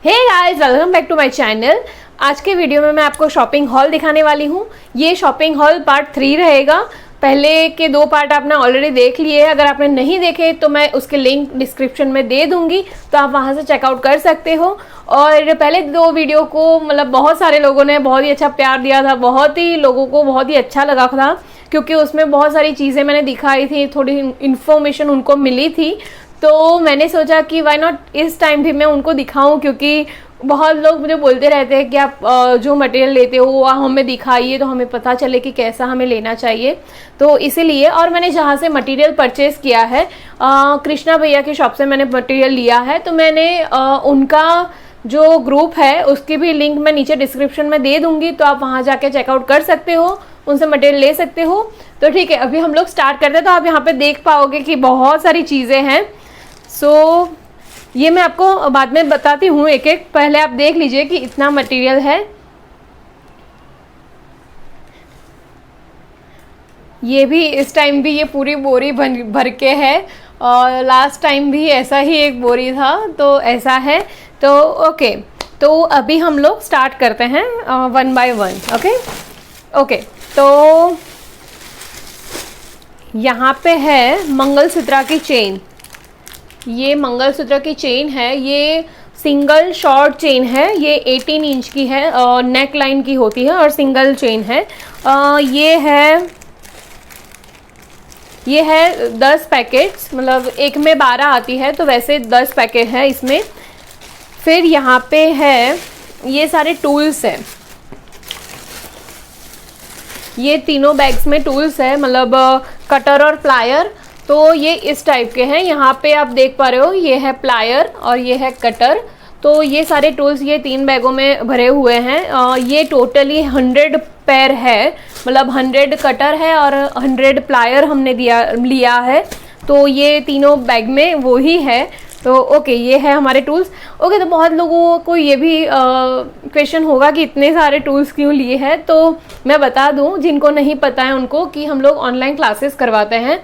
Hey guys, welcome back to my channel. आज के video में मैं आपको शॉपिंग हॉल दिखाने वाली हूँ। ये शॉपिंग हॉल पार्ट 3 रहेगा। पहले के 2 पार्ट आपने ऑलरेडी देख लिए हैं। अगर आपने नहीं देखे तो मैं उसके लिंक डिस्क्रिप्शन में दे दूंगी, तो आप वहाँ से चेकआउट कर सकते हो। और पहले 2 वीडियो को मतलब बहुत सारे लोगों ने बहुत ही अच्छा प्यार दिया था, बहुत ही लोगों को बहुत ही अच्छा लगा था, क्योंकि उसमें बहुत सारी चीज़ें मैंने दिखाई थी, थोड़ी इन्फॉर्मेशन उनको मिली थी। तो मैंने सोचा कि वाई नॉट इस टाइम भी मैं उनको दिखाऊं, क्योंकि बहुत लोग मुझे बोलते रहते हैं कि आप जो मटेरियल लेते हो वो हमें दिखाइए, तो हमें पता चले कि कैसा हमें लेना चाहिए। तो इसीलिए, और मैंने जहाँ से मटेरियल परचेज़ किया है, कृष्णा भैया की शॉप से मैंने मटेरियल लिया है। तो मैंने उनका जो ग्रुप है उसकी भी लिंक मैं नीचे डिस्क्रिप्शन में दे दूंगी, तो आप वहाँ जाके चेकआउट कर सकते हो, उनसे मटेरियल ले सकते हो। तो ठीक है, अभी हम लोग स्टार्ट करते हैं। तो आप यहाँ पे देख पाओगे कि बहुत सारी चीज़ें हैं। ये मैं आपको बाद में बताती हूँ एक एक, पहले आप देख लीजिए कि इतना मटेरियल है। ये भी इस टाइम भी ये पूरी बोरी भर के है, और लास्ट टाइम भी ऐसा ही एक बोरी था, तो ऐसा है। तो ओके, तो अभी हम लोग स्टार्ट करते हैं 1 बाय 1। ओके, तो यहाँ पे है मंगलसूत्र की चेन। ये मंगलसूत्र की चेन है, ये सिंगल शॉर्ट चेन है, ये 18 इंच की है, नेक लाइन की होती है और सिंगल चेन है। ये है 10 पैकेट्स, मतलब एक में 12 आती है, तो वैसे 10 पैकेट है इसमें। फिर यहाँ पे है ये सारे टूल्स हैं, ये तीनों बैग्स में टूल्स है, मतलब कटर और प्लायर। तो ये इस टाइप के हैं। यहाँ पे आप देख पा रहे हो, ये है प्लायर और ये है कटर। तो ये सारे टूल्स ये 3 बैगों में भरे हुए हैं। ये टोटली 100 पेयर है, मतलब 100 कटर है और 100 प्लायर हमने लिया है। तो ये तीनों बैग में वो ही है। तो ओके, ये है हमारे टूल्स। ओके, तो बहुत लोगों को ये भी क्वेश्चन होगा कि इतने सारे टूल्स क्यों लिए हैं। तो मैं बता दूं जिनको नहीं पता है उनको, कि हम लोग ऑनलाइन क्लासेस करवाते हैं।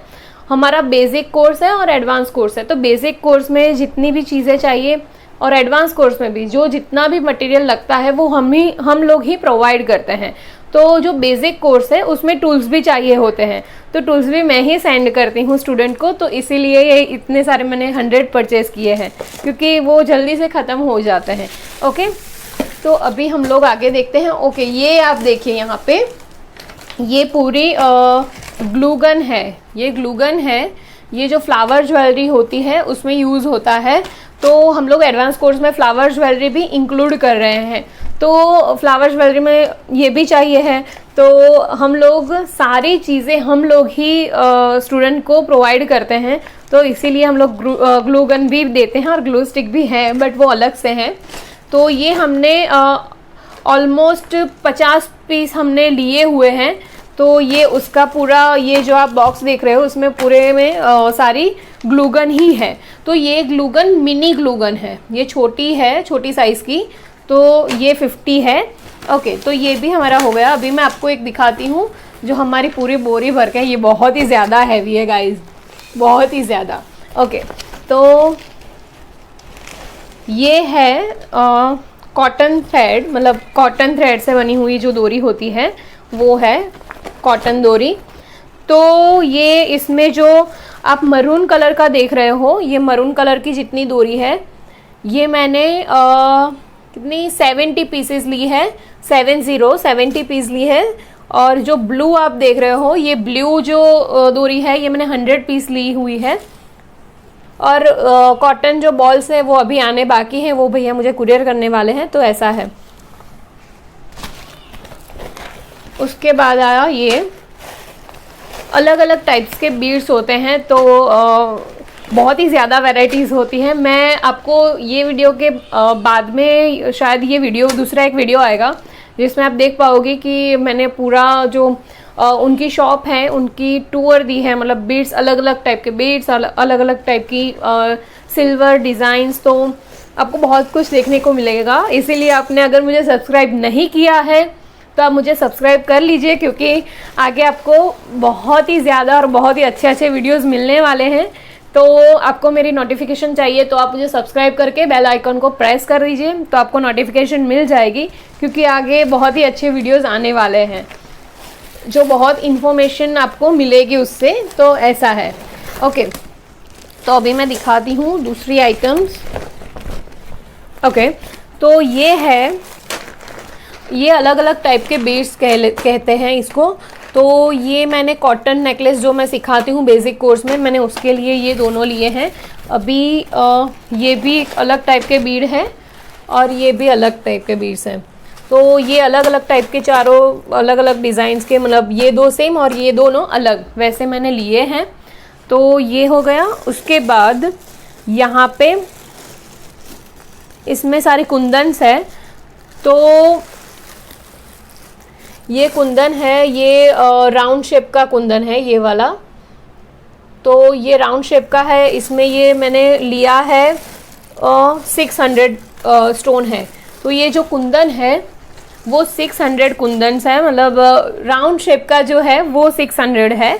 हमारा बेसिक कोर्स है और एडवांस कोर्स है। तो बेसिक कोर्स में जितनी भी चीज़ें चाहिए और एडवांस कोर्स में भी जो जितना भी मटेरियल लगता है वो हम लोग ही प्रोवाइड करते हैं। तो जो बेसिक कोर्स है उसमें टूल्स भी चाहिए होते हैं, तो टूल्स भी मैं ही सेंड करती हूँ स्टूडेंट को। तो इसीलिए ये इतने सारे मैंने 100 परचेज़ किए हैं, क्योंकि वो जल्दी से ख़त्म हो जाते हैं। ओके, तो अभी हम लोग आगे देखते हैं। ओके, ये आप देखिए यहाँ पे, ये पूरी ग्लूगन है। ये ग्लूगन है, ये जो फ्लावर ज्वेलरी होती है उसमें यूज़ होता है। तो हम लोग एडवांस कोर्स में फ्लावर ज्वेलरी भी इंक्लूड कर रहे हैं। तो फ्लावर ज्वेलरी में ये भी चाहिए है। तो हम लोग सारी चीज़ें हम लोग ही स्टूडेंट को प्रोवाइड करते हैं। तो इसीलिए हम लोग ग्लूगन भी देते हैं और ग्लू स्टिक भी है, बट वो अलग से हैं। तो ये हमने ऑलमोस्ट 50 पीस हमने लिए हुए हैं। तो ये उसका पूरा, ये जो आप बॉक्स देख रहे हो उसमें पूरे में सारी ग्लूगन ही है। तो ये ग्लूगन मिनी ग्लूगन है, ये छोटी है, छोटी साइज़ की। तो ये 50 है। ओके, तो ये भी हमारा हो गया। अभी मैं आपको एक दिखाती हूँ जो हमारी पूरी बोरी भर के है। ये बहुत ही ज़्यादा हैवी है गाइज, बहुत ही ज़्यादा। ओके, तो ये है कॉटन थ्रेड, मतलब कॉटन थ्रेड से बनी हुई जो डोरी होती है वो है कॉटन डोरी। तो ये इसमें जो आप मरून कलर का देख रहे हो, ये मरून कलर की जितनी डोरी है, ये मैंने कितनी 70 पीसेस ली है, 70 पीस ली है। और जो ब्लू आप देख रहे हो, ये ब्लू जो डोरी है, ये मैंने 100 पीस ली हुई है। और कॉटन जो बॉल्स है वो अभी आने बाकी हैं, वो भैया मुझे कुरियर करने वाले हैं। तो ऐसा है। उसके बाद आया ये अलग अलग टाइप्स के बीड्स होते हैं। तो बहुत ही ज़्यादा वैरायटीज़ होती हैं। मैं आपको ये वीडियो के बाद में शायद ये वीडियो दूसरा एक वीडियो आएगा जिसमें आप देख पाओगे कि मैंने पूरा जो उनकी शॉप है उनकी टूर दी है, मतलब बीड्स, अलग अलग टाइप के बीड्स, अलग अलग टाइप की सिल्वर डिज़ाइंस। तो आपको बहुत कुछ देखने को मिलेगा। इसीलिए आपने अगर मुझे सब्सक्राइब नहीं किया है तो आप मुझे सब्सक्राइब कर लीजिए, क्योंकि आगे आपको बहुत ही ज़्यादा और बहुत ही अच्छे अच्छे वीडियोस मिलने वाले हैं। तो आपको मेरी नोटिफिकेशन चाहिए तो आप मुझे सब्सक्राइब करके बेल आइकन को प्रेस कर दीजिए, तो आपको नोटिफिकेशन मिल जाएगी, क्योंकि आगे बहुत ही अच्छे वीडियोस आने वाले हैं जो बहुत इन्फॉर्मेशन आपको मिलेगी उससे। तो ऐसा है। ओके, तो अभी मैं दिखाती हूँ दूसरी आइटम्स। ओके, तो ये है, ये अलग अलग टाइप के बीड्स कहते हैं इसको। तो ये मैंने कॉटन नेकलेस जो मैं सिखाती हूँ बेसिक कोर्स में, मैंने उसके लिए ये दोनों लिए हैं। अभी ये भी एक अलग टाइप के बीड है और ये भी अलग टाइप के बीड्स हैं। तो ये अलग अलग टाइप के चारों अलग अलग डिज़ाइंस के, मतलब ये दो सेम और ये दोनों अलग, वैसे मैंने लिए हैं। तो ये हो गया। उसके बाद यहाँ पे इसमें सारे कुंदन्स है। तो ये कुंदन है, ये राउंड शेप का कुंदन है ये वाला। तो ये राउंड शेप का है, इसमें ये मैंने लिया है 600 स्टोन है। तो ये जो कुंदन है वो 600 कुंदन्स है, मतलब राउंड शेप का जो है वो 600 है।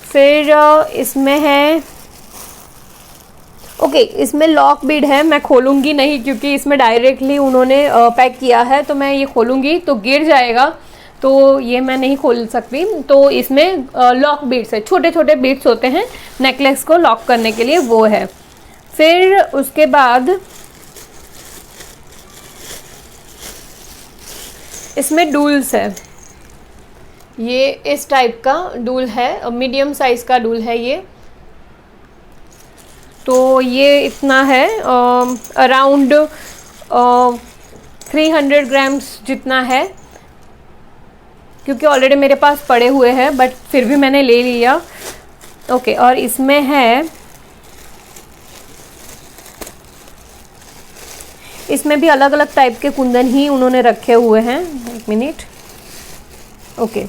फिर इसमें है, ओके, इसमें लॉक बीड है, मैं खोलूंगी नहीं क्योंकि इसमें डायरेक्टली उन्होंने पैक किया है, तो मैं ये खोलूंगी तो गिर जाएगा, तो ये मैं नहीं खोल सकती। तो इसमें लॉक बीड्स है, छोटे छोटे बीड्स होते हैं नेकलेस को लॉक करने के लिए, वो है। फिर उसके बाद इसमें डूल्स है, ये इस टाइप का डूल है, मीडियम साइज का डूल है ये। तो ये इतना है, अराउंड 300 ग्राम्स जितना है, क्योंकि ऑलरेडी मेरे पास पड़े हुए हैं, बट फिर भी मैंने ले लिया। ओके, और इसमें है, इसमें भी अलग अलग टाइप के कुंदन ही उन्होंने रखे हुए हैं। एक मिनट। ओके,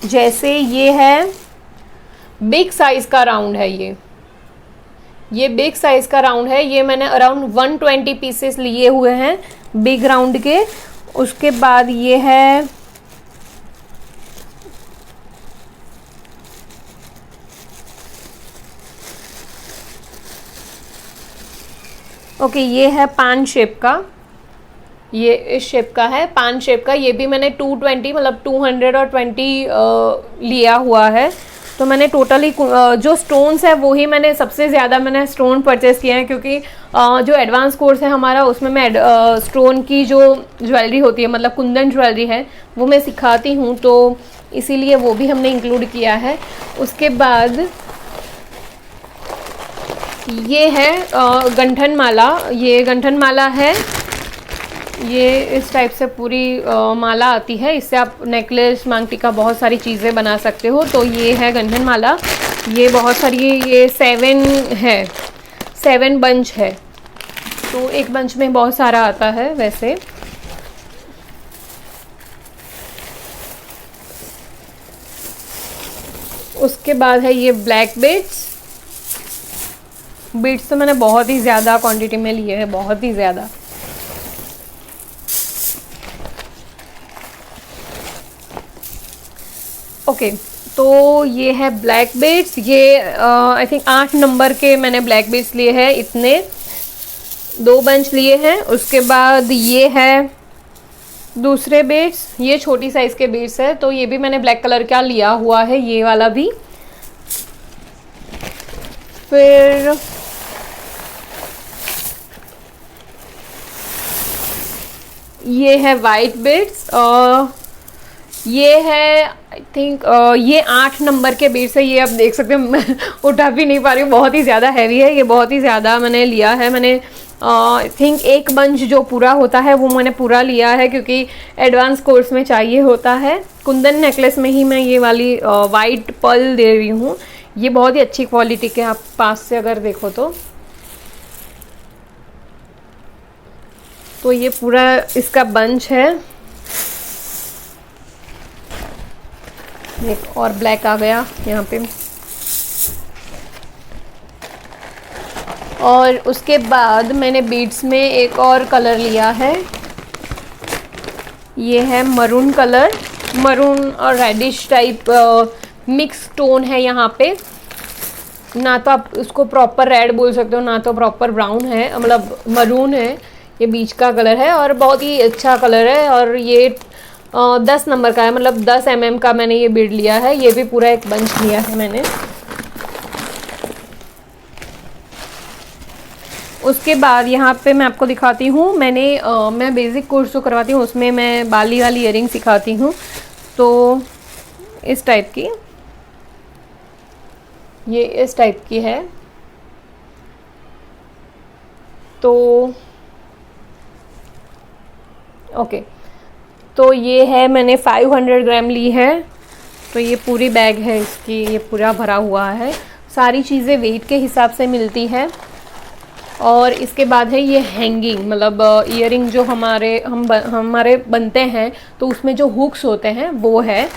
जैसे ये है बिग साइज का राउंड है, ये बिग साइज का राउंड है, ये मैंने अराउंड 120 पीसेस लिए हुए हैं बिग राउंड के। उसके बाद ये है, ओके, ये है पान शेप का, ये इस शेप का है, पान शेप का। ये भी मैंने 220 मतलब 220 लिया हुआ है। तो मैंने टोटली जो स्टोन्स है वो ही मैंने सबसे ज़्यादा मैंने स्टोन परचेस किए हैं, क्योंकि जो एडवांस कोर्स है हमारा उसमें मैं स्टोन की जो ज्वेलरी होती है, मतलब कुंदन ज्वेलरी है, वो मैं सिखाती हूँ, तो इसीलिए वो भी हमने इंक्लूड किया है। उसके बाद ये है गंठन माला, ये गंठन माला है, ये इस टाइप से पूरी माला आती है, इससे आप नेकलेस, मांग टीका, बहुत सारी चीज़ें बना सकते हो। तो ये है गंठन माला, ये बहुत सारी, ये 7 है, 7 बंच है, तो एक बंच में बहुत सारा आता है वैसे। उसके बाद है ये ब्लैक बीड्स। बीड्स तो मैंने बहुत ही ज़्यादा क्वांटिटी में लिए हैं, बहुत ही ज़्यादा। ओके, तो ये है ब्लैक बीड्स, ये आई थिंक 8 नंबर के मैंने ब्लैक बीड्स लिए हैं, इतने 2 बंच लिए हैं। उसके बाद ये है दूसरे बीड्स, ये छोटी साइज़ के बीड्स है, तो ये भी मैंने ब्लैक कलर का लिया हुआ है, ये वाला भी। फिर ये है वाइट बीड्स, ये है आई थिंक ये 8 नंबर के बीड्स है, ये आप देख सकते हो, मैं उठा भी नहीं पा रही हूँ, बहुत ही ज़्यादा हैवी है, ये बहुत ही ज़्यादा मैंने लिया है। मैंने आई थिंक एक बंच जो पूरा होता है वो मैंने पूरा लिया है, क्योंकि एडवांस कोर्स में चाहिए होता है। कुंदन नेकलेस में ही मैं ये वाली वाइट पर्ल दे रही हूँ, ये बहुत ही अच्छी क्वालिटी के, आप पास से अगर देखो तो ये पूरा इसका बंच है। एक और ब्लैक आ गया यहाँ पे। और उसके बाद मैंने बीड्स में एक और कलर लिया है, ये है मरून कलर, मरून और रेडिश टाइप मिक्स टोन है यहाँ पे। ना तो आप उसको प्रॉपर रेड बोल सकते हो, ना तो प्रॉपर ब्राउन है, मतलब मरून है, ये बीच का कलर है और बहुत ही अच्छा कलर है। और ये 10 नंबर का है, मतलब 10 mm का मैंने ये बीड लिया है। ये भी पूरा एक बंच लिया है मैंने। उसके बाद यहाँ पे मैं आपको दिखाती हूँ, मैं बेसिक कोर्स जो करवाती हूँ उसमें मैं बाली वाली इयरिंग सिखाती हूँ। तो इस टाइप की, ये इस टाइप की है। तो ओके, तो ये है, मैंने 500 ग्राम ली है। तो ये पूरी बैग है इसकी, ये पूरा भरा हुआ है। सारी चीज़ें वेट के हिसाब से मिलती है। और इसके बाद है ये हैंगिंग, मतलब ईयरिंग जो हमारे बनते हैं तो उसमें जो हुक्स होते हैं वो है।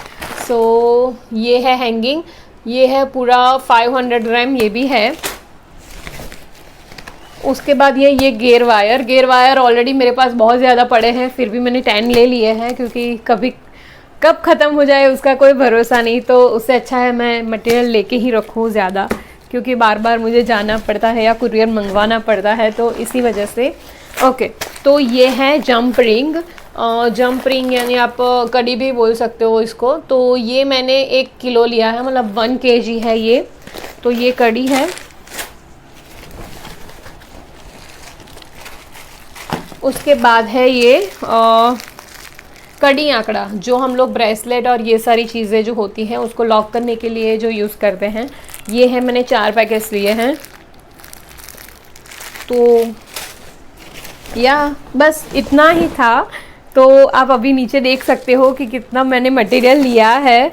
सो ये है हैंगिंग, ये है पूरा 500 ग्राम, ये भी है। उसके बाद ये गेयर वायर ऑलरेडी मेरे पास बहुत ज़्यादा पड़े हैं, फिर भी मैंने 10 ले लिए हैं क्योंकि कभी कब ख़त्म हो जाए उसका कोई भरोसा नहीं। तो उससे अच्छा है मैं मटेरियल लेके ही रखूँ ज़्यादा, क्योंकि बार बार मुझे जाना पड़ता है या कुरियर मंगवाना पड़ता है, तो इसी वजह से। ओके, तो ये है जंप रिंग यानी आप कड़ी भी बोल सकते हो इसको। तो ये मैंने 1 किलो लिया है, मतलब 1 kg है ये। तो ये कड़ी है। उसके बाद है ये कड़ी आंकड़ा, जो हम लोग ब्रेसलेट और ये सारी चीज़ें जो होती हैं उसको लॉक करने के लिए जो यूज़ करते हैं। ये है, मैंने 4 पैकेट्स लिए हैं। तो या बस इतना ही था। तो आप अभी नीचे देख सकते हो कि कितना मैंने मटेरियल लिया है।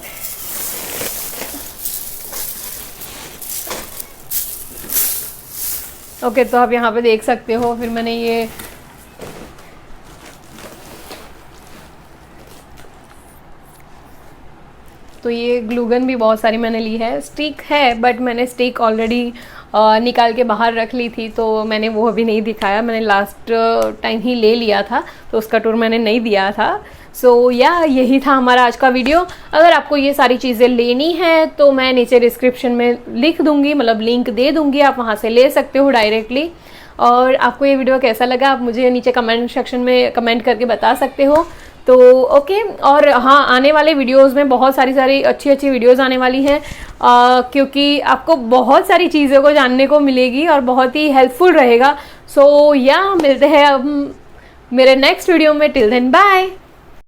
ओके, तो आप यहाँ पे देख सकते हो। फिर मैंने ये ग्लूगन भी बहुत सारी मैंने ली है। स्टिक है, बट मैंने स्टिक ऑलरेडी निकाल के बाहर रख ली थी, तो मैंने वो अभी नहीं दिखाया। मैंने लास्ट टाइम ही ले लिया था, तो उसका टूर मैंने नहीं दिया था। सो यही था हमारा आज का वीडियो। अगर आपको ये सारी चीज़ें लेनी है तो मैं नीचे डिस्क्रिप्शन में लिख दूंगी, मतलब लिंक दे दूंगी, आप वहाँ से ले सकते हो डायरेक्टली। और आपको ये वीडियो कैसा लगा आप मुझे नीचे कमेंट सेक्शन में कमेंट करके बता सकते हो। तो ओके, और हाँ, आने वाले वीडियोस में बहुत सारी अच्छी वीडियोस आने वाली हैं, क्योंकि आपको बहुत सारी चीज़ों को जानने को मिलेगी और बहुत ही हेल्पफुल रहेगा। सो मिलते हैं अब मेरे नेक्स्ट वीडियो में। Till then bye.